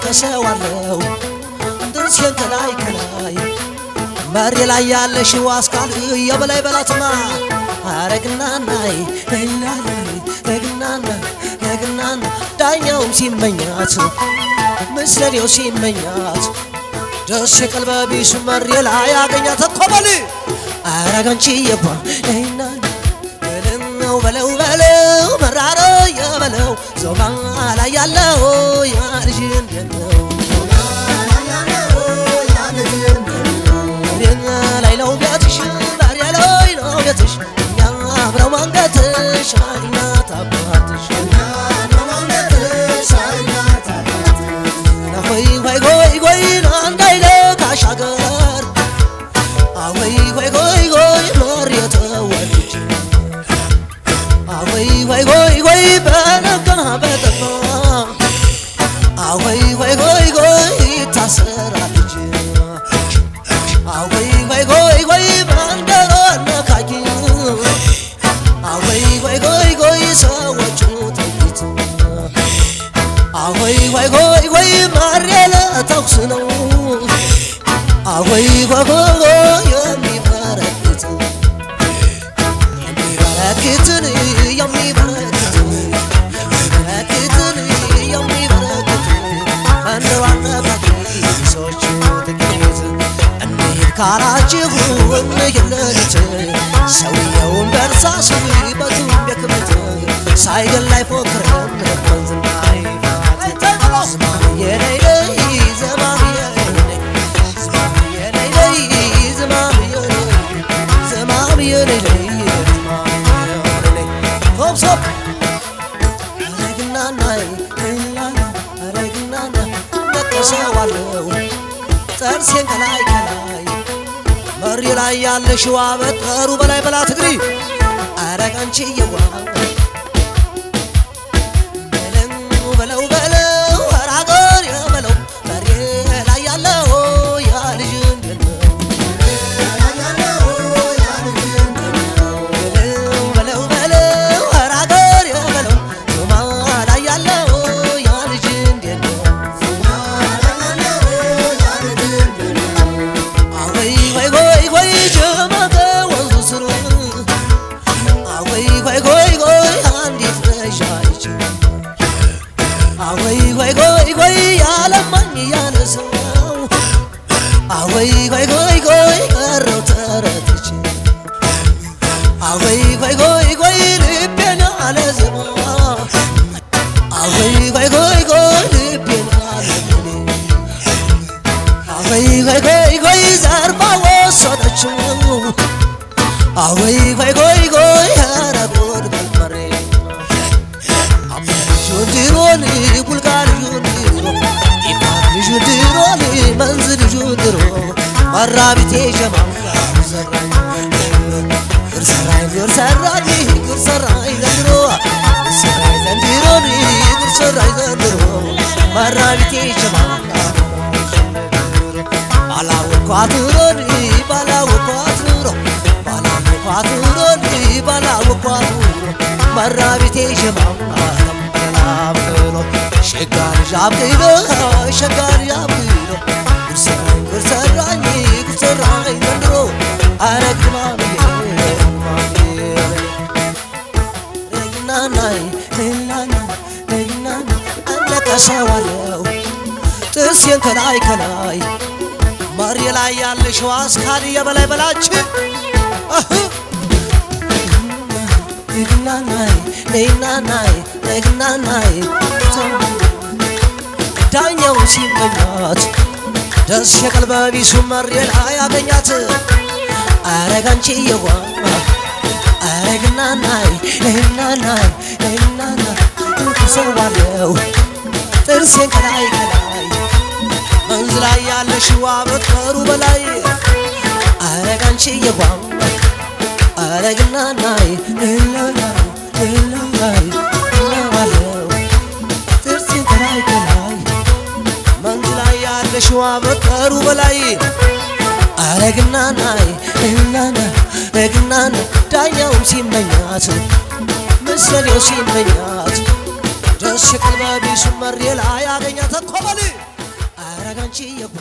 ከሰዋለው ጥርሴን ከላይ ከላይ መሬ ላይ ያለሽው አስካል የበላይ በላትማ አረግናናይ ረግናና ዳኛውም ሲመኛት ምስለኔው ሲመኛት ደስ የቀልበቢሱ መሬ ላይ ያገኛት ኮበል አረጋንቺየባ በለው በለው በለው መራረ የበለው ዞባ ላይ ያለው ያልጅ እንደው ላይ ነው ቤትሽ ዛሬ ላይ ነው ቤትሽ ያብረው መንገትሽ አይናት አባትሽ ወይ ወይ ወይ ወይ አንዳይለ ካሻገር ወይ ወይ ወይ ወይ መሬት ወልጅ ወይ ወይ ወይ ወይ በነጋ በጠባ ወይ ወይ ወይ ወይ ታሰራለች ወይ ወይ ወይ ወይ ባንደሮ ነካኪ ወይ ወይ ወይ ወይ ሰዎቹ ተይት ወይ ወይ ወይ ወይ ማሬለ ተኩስ ነው ወይ ወይ ወይ የሚበረክት የሚበረክትን ካራችሁ እንግለልት ሰውየውን በርሳስ በቱም በክብት ሳይገል ላይ ፎክረም ወንዝናይ ዝማም የለይ ዝማም የለይ ዝማም የለይ ሆፕ ሶፕ አረግናናይ አረግናና በቀሰዋለው ጥርሴን ከላይ ከላይ መሪ ላይ ያለሽው አበጠሩ በላይ በላ ትግሪ አረጋንቺየዋ በለው በለው አራገር የበለው መሪ ላይ ያለው ያልጅ እንደው በለው በለው አራገር የበለው ዞማ ላይ ያለው ያልጅ እንደው ወይ ወይ ወይ ወይ ጀማከ ወንዙ ስሩ ወይ ወይ ወይ ወይ አንዲት ረሻይች ወይ ወይ ወይ ወይ ያለማኝ ያነሰው ወይ ወይ ወይ ወይ ቀረው ተረትች ወይ ወይ ወይ ወይ ልቤን አለዜማ ወይ ወይ ወይ ወይ ልቤን አለዜማ ወይ ወይ ወይ ወይ ዘርፋ ወሰደችው ወይ ወይ ወይ ወይ አረጎድ በልመሬ ጁንዲሮን ቡልጋር ጁንዲሮ ኢማን ጁንዲሮን መንዝል ጁንዲሮ መራቢቴ ጀማ ሰራኝ ግርሰራኝ ዘንድሮ ሰራኝ ዘንድሮን ግርሰራኝ ዘንድሮ መራቢቴ ጀማ ባላወኳቱሮን ባላወኳቱሮ መራቢቴ ጀማ ሸጋር ጃብሎ ሸጋር ያብሎ ግርሰራኝ ዘንድሮ አረግማምዬ ረግናናይ አለቀሰዋለው ጥርሴን ከላይ ከላይ መሪ ላይ ያለሽው አስካል የበላይ በላች ረግናናይ ዳኛው ሲመኛት ደስ የቀልበቢሱ መሬ ላይ ያገኛት አረጋንቺየዋ አረግናናይ ከሰዋለው ጥርሴን ከላይ ከላይ መንዝ ላይ ያለሽው አበጠሩ በላይ አረጋንቺየዋ አረግናናይ ጥርሴን ከላይ ከላይ መንዝ ላይ ያለሽው አበጠሩ በላይ አረግናናይ ረግናና ዳኛውም ሲመኛት ስለኔው ሲመኛት ደስ ቀልበ ቢስመር ላይ ያገኛት ኮበል አረጋንቺ የዋ